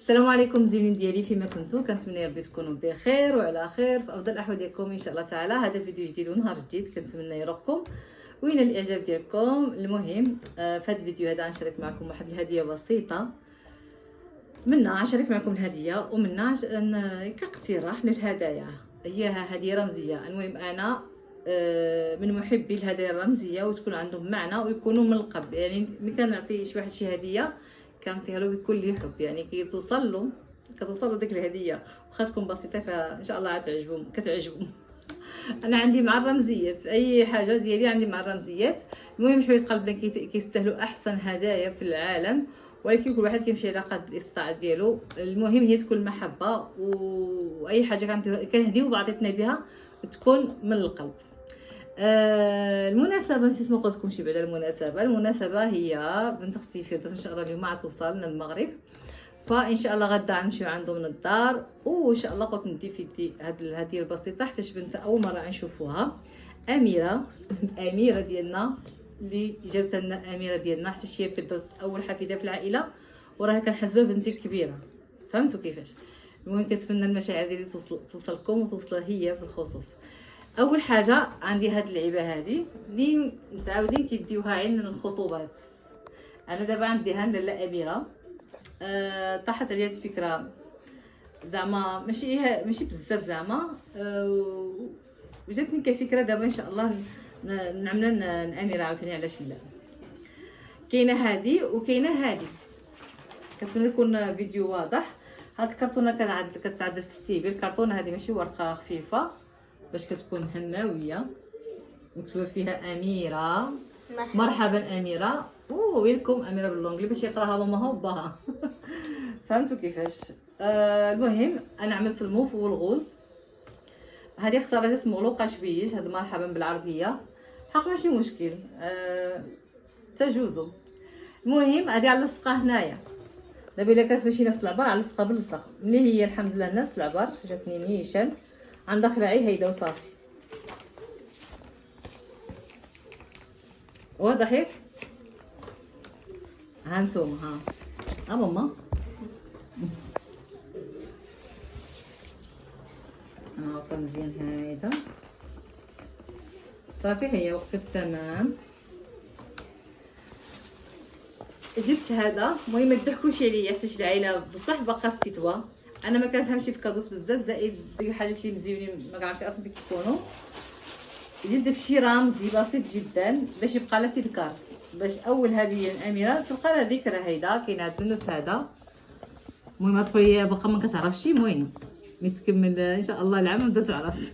السلام عليكم زميلين ديالي، فيما كنتو كنتمنى ربي تكونوا بخير وعلى خير في افضل الاحوال ديالكم ان شاء الله تعالى. هذا فيديو جديد ونهار جديد كنتمنى يروقكم وين الاعجاب ديالكم. المهم في هذا الفيديو هذا غنشارك معكم واحد الهديه بسيطه، منا غنشارك معكم الهديه ومنا كاقتراح للهدايا. هي هديه رمزيه. المهم انا من محبي الهدايا الرمزيه وتكون عندهم معنى ويكونوا من القلب. يعني ملي كنعطي شي واحد شي هديه كنعطيها له بكل حب، يعني كتوصل له ديك الهديه واخا تكون بسيطه، فان شاء الله كتعجبهم. انا عندي مع الرمزيات في اي حاجه ديالي، عندي مع الرمزيات. المهم حبيبه قلبنا كيستاهلوا احسن هدايا في العالم، ولكن كل واحد كيمشي على قد الاستطاعه ديالو. المهم هي تكون محبه، واي حاجه كنهديو بعضياتنا بها تكون من القلب. المناسبه نسيت ما قلت لكمش بعد المناسبه هي بنت اختي فردوس ان شاء الله اليوم غتوصل لنا المغرب، فان شاء الله غدا غنمشيو عندهم من الدار، وان شاء الله قلت ندي في يدي هاد الهديه البسيطه حتى بنت اول مره غنشوفوها. اميره ديالنا اللي جابت لنا اميره ديالنا حتى هي فردوس اول حفيده في العائله، وراها كنحسبها بنتي الكبيره. فهمتوا كيفاش؟ المهم كنتمنى المشاعر ديالي توصلكم وتوصلها هي بالخصوص. اول حاجه عندي هاد اللعيبه هادي اللي متعودين كيديوها عندنا الخطوبات. انا دابا عنديها لاله اميره. طاحت عليا الفكره زعما ماشي بزاف زعما، وجاتني كفكره دابا ان شاء الله نعملها لاميره عاوتاني. علاش لا؟ كاينه هادي وكاينه هادي، كنتمنى يكون فيديو واضح. هاد الكرتونه كتعدل في السيفي. الكرتونه هادي ماشي ورقه خفيفه باش كتكون هماويه مكتوبه فيها اميره مرحبا اميره ويلكم اميره باللونجلي باش يقراها ماماها وباها. فهمتوا كيفاش؟ المهم انا عملت الموف والغوز. هذه اختارت اسم مغلوقه شبيش. هذا مرحبا بالعربيه حق ماشي مشكل، تجوزوا. المهم هذه علصقها هنايا. دابا الا كانت ماشي نفس العبار علصقها باللصق. ملي هي الحمد لله نفس العبار جاتني نيشان عندها خلعي هيدا وصافي. واضح ياك؟ ها نتوما ها ماما انا عطا مزيان هيدا صافي. هي وقفت تمام. جبت هذا. المهم ما تضحكوش عليا حتى شي العائله بصح باقا ستيتوا. انا ما كنفهمش في الكادوس بزاف، زائد ديك الحاجات اللي مزيونين ما كنعرفش اصلا كيف يكونوا. جبت داكشي رمزي بسيط جدا باش يبقى لها تذكار، باش اول هديه لاميره تبقى لها ذكرى. هيدا كاين هاد النص هذا. المهم تقول لي باقا ما كتعرفش. المهم ملي تكمل ان شاء الله العام نبدا تعرف.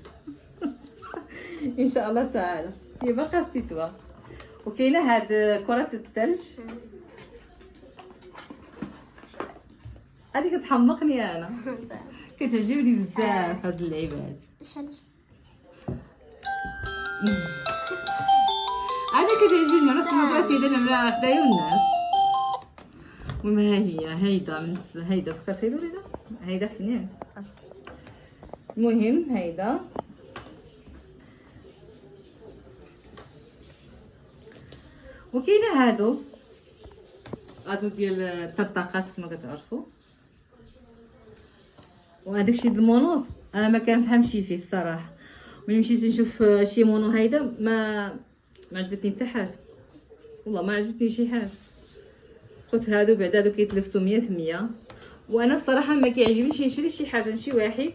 ان شاء الله تعالى. هي باقا ستيتوا. وكاينه هاد كره الثلج هذه كتحمقني انا. كتعجبني بزاف هاد اللعيبه هادي. انا كتعجبني نفس ما بغيت يدير نعملها حدايا والناس. المهم ها هي هيدا فكرتي ولا لا؟ هيدا حسنين. المهم هيدا وكاينه هادو ديال الطرطاقات ما كتعرفوا. وهذاك الشيء المونوس انا ما كنفهمش فيه الصراحه. ملي مشيت نشوف شي مونو هيدا ما عجبتني حتى حاجه، والله ما عجبتني شي حاجه. قلت هادو بعدا هادو كيتلبسوا 100%. وانا الصراحه ما كيعجبنيش نشري شي حاجه لشي واحد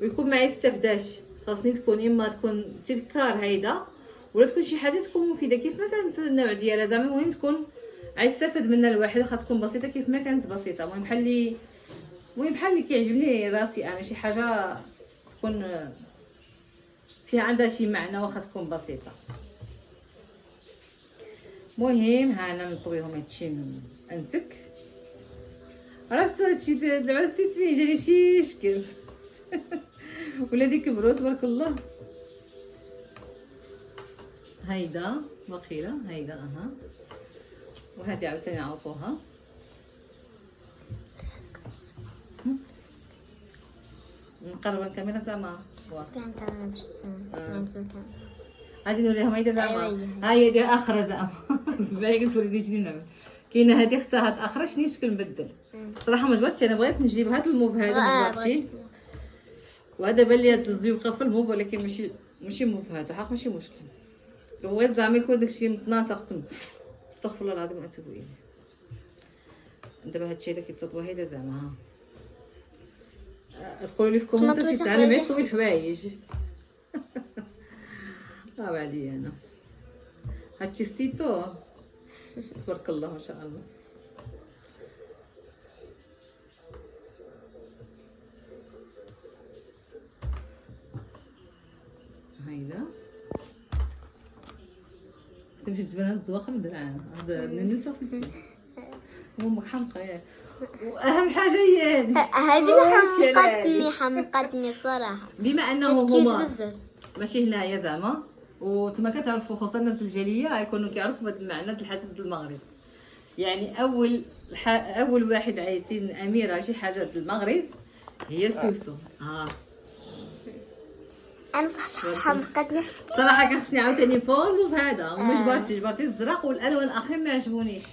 ويكون معايا استفداش. خاصني تكون اما تكون تذكار هيدا ولا تكون شي حاجه تكون مفيده كيف ما كانت النوع ديالها. زعما المهم تكون غيستافد منها الواحد، واخا تكون بسيطه كيف ما كانت بسيطه. المهم بحال اللي كيعجبني راسي انا شي حاجه تكون فيها عندها شي معنى واخا تكون بسيطه. المهم ها انا نطويهم هادشي انتك عرفت هادشي دابا ستيت فيه جاني شي شكل. ولادي كبروا تبارك الله. هيدا باقيله هيدا وهادي عاوتاني نعوضوها. نقرب الكاميرا زعما كانت انا باش غادي نوريهم هيدا زعما. ها هي ديال اخرى زعما. باغي قلت وليدي شنو نعمل. كاينه هادي اختها هاد اخرى شنو شكل نبدل صراحه ما جبرتش، انا بغيت نجيب هذا الموف هذا ما جبرتش، وهذا بان لي هذا الزيوقه في الموف، ولكن ماشي موف هذا حق، ماشي مشكل. بغيت زعما يكون داكشي متناسق تما. استغفر الله العظيم واتوب اليه. دابا هادشي اللي كيتطبوا هيدا زعما تقولوا لي في كومنتات تتعلم غير تطوي الحوايج. بعدي انا هادشي ستيتو تبارك الله ما شاء الله. هيدا تمشي تبان الزواقه من العام هذا النساء امك حمقى ياك. واهم حاجه هي هذه حمقتني صراحه، بما انه هما ماشي هنايا زعما وتما كتعرفوا خصوصا الناس الجاليه يكونوا كيعرفوا هاد المعنى د الحاجات د المغرب. يعني اول واحد عيطين اميره شي حاجه د المغرب هي سوسو. انا حمقتني صراحه كنخصني عاوتاني فورمو بهذا وما جبرتي الزرق والالوان الاخر ما عجبونيش،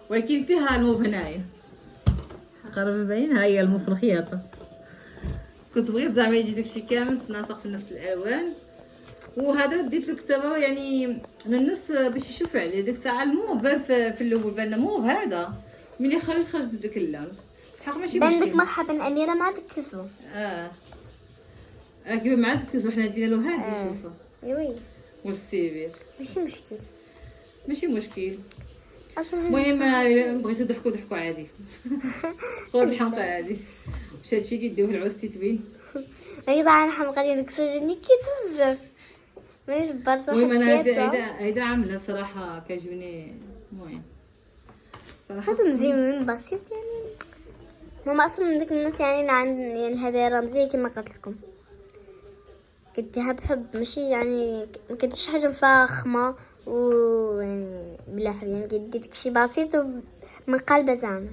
ولكن فيها الموف هنايا قرب باين. ها هي الموف الخياطه، كنت بغيت زعما يجي داكشي كامل متناسق في نفس الالوان. وهذا ديت له كتابه يعني من الناس باش يشوف عليه. ديك الساعه الموف بان في الاول بان موف هذا، ملي خرجت بداك اللون حق ماشي بان ديك مرحبا اميره مع ديك الكسوه. كيما مع ديك الكسوه حنا دينا له هذه شوفها. وي والسيفير ماشي مشكل. المهم بغيتو ضحكوا عادي. خذ الحمقى عادي، واش هادشي كيديوه العوز تيتبين. انا صراحه حمقه ديال ديك السجن كيتوزر مانيش جبرت. المهم انا هيدا عامله صراحه كيعجبني. المهم صراحه هذا مزيان بسيط يعني. هما اصلا من ديك الناس يعني اللي عند يعني هذا رمزيه كما قلت لكم، كديها بحب ماشي يعني ما كديرش حاجه فاخمه ويعني بلا حب، يعني كدير داكشي بسيط ومن قلبه زعما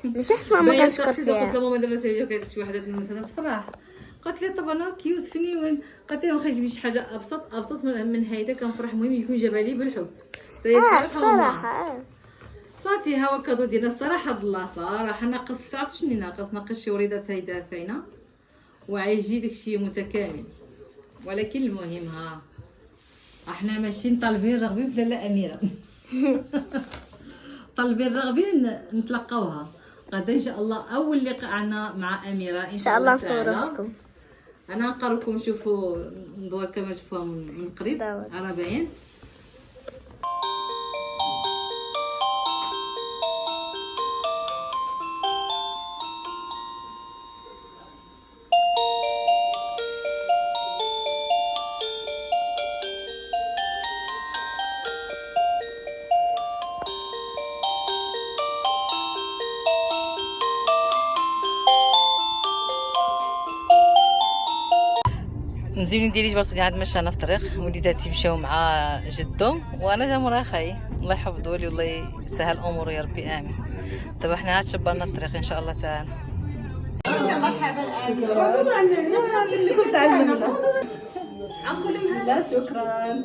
ماشي حفره ما كنشكر فيها. قلت لماما دابا جات شي وحده من الناس تفرح، قالت لي طب انا كيوت فيني وين، قالت لي واخا يجيب شي حاجه ابسط من هيدا كنفرح. المهم يكون جابها لي بالحب. صراحه صافي ها هو كادو ديالنا الصراحه الله. صراحه ناقص تعرف شنو ناقص شي وريدات هيدا فاينه وعيجي داكشي متكامل. ولكن المهم احنا ماشيين طالبين راغبين في لاله اميره. طالبين راغبين نتلقاوها غدا ان شاء الله. اول لقاءنا مع اميره ان شاء الله نصوروا لكم. انا نقربكم نشوفوا ندور كما تشوفوها من قريب راه باين. مزيونين ديالي جبرتوني عاد مشينا في الطريق، وليداتي مشاو مع جدو وانا جا مورايا خاي. الله يحفظو لي والله يسهل اموره يا ربي امين. دابا حنا عاد شبرنا الطريق ان شاء الله تعالى. مرحبا لا شكرا.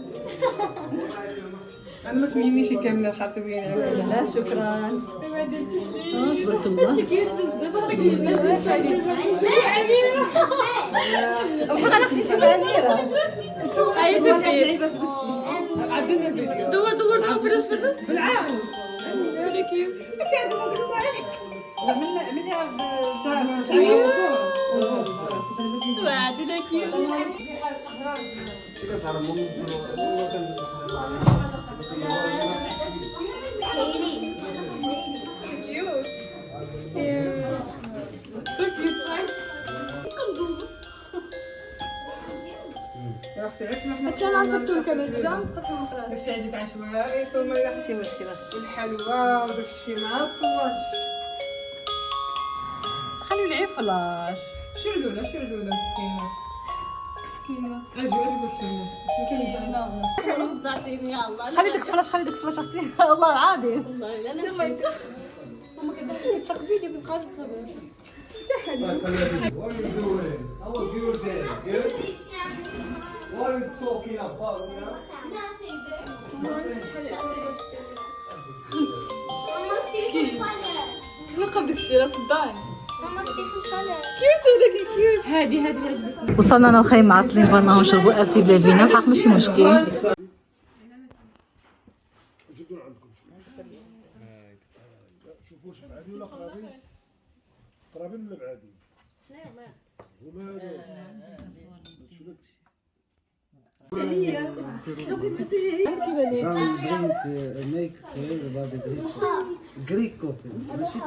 انا ما تمينيش كامله الخاتمين. لا شكرا. تبارك الله. شكيت بزاف هذاك المسج اميره. وحنا ناقصين شي اميره. هاي في عندنا فيديو. دور فرس بالعام. شنو كيف؟ من عندنا كيف. هادشي انا عرفتو الكاميرا ما تقدرش نقرا. داكشي يعجبك عشوائي ثم يحشي مشكله الحلوى وداكشي ما تصورش. خليو لي فلاش. شردوله مسكينه عجبو الشرمه حنا بزعتيني يلاه. خلي داك فلاش اختي. والله العظيم والله انا مشيت ماما كتطلق فيديو كنت قاعده تصور. What are you doing? How was your day? Good? What are you talking about? Nothing. تلقى بدك الشيء راه صدقني. ماما شتي في الخلاء. كيوت ولكن كيوت. هذه اللي عجبتني. وصلنا انا وخاي معطلين جبرناهم نشربوا اتي بلا فينا بحق ماشي مشكل. شوفوا واش بعادين ولا قرابين؟ قرابين ولا بعادين؟ هما هذوك. درينك ميك بعد جريك كوفي ماشي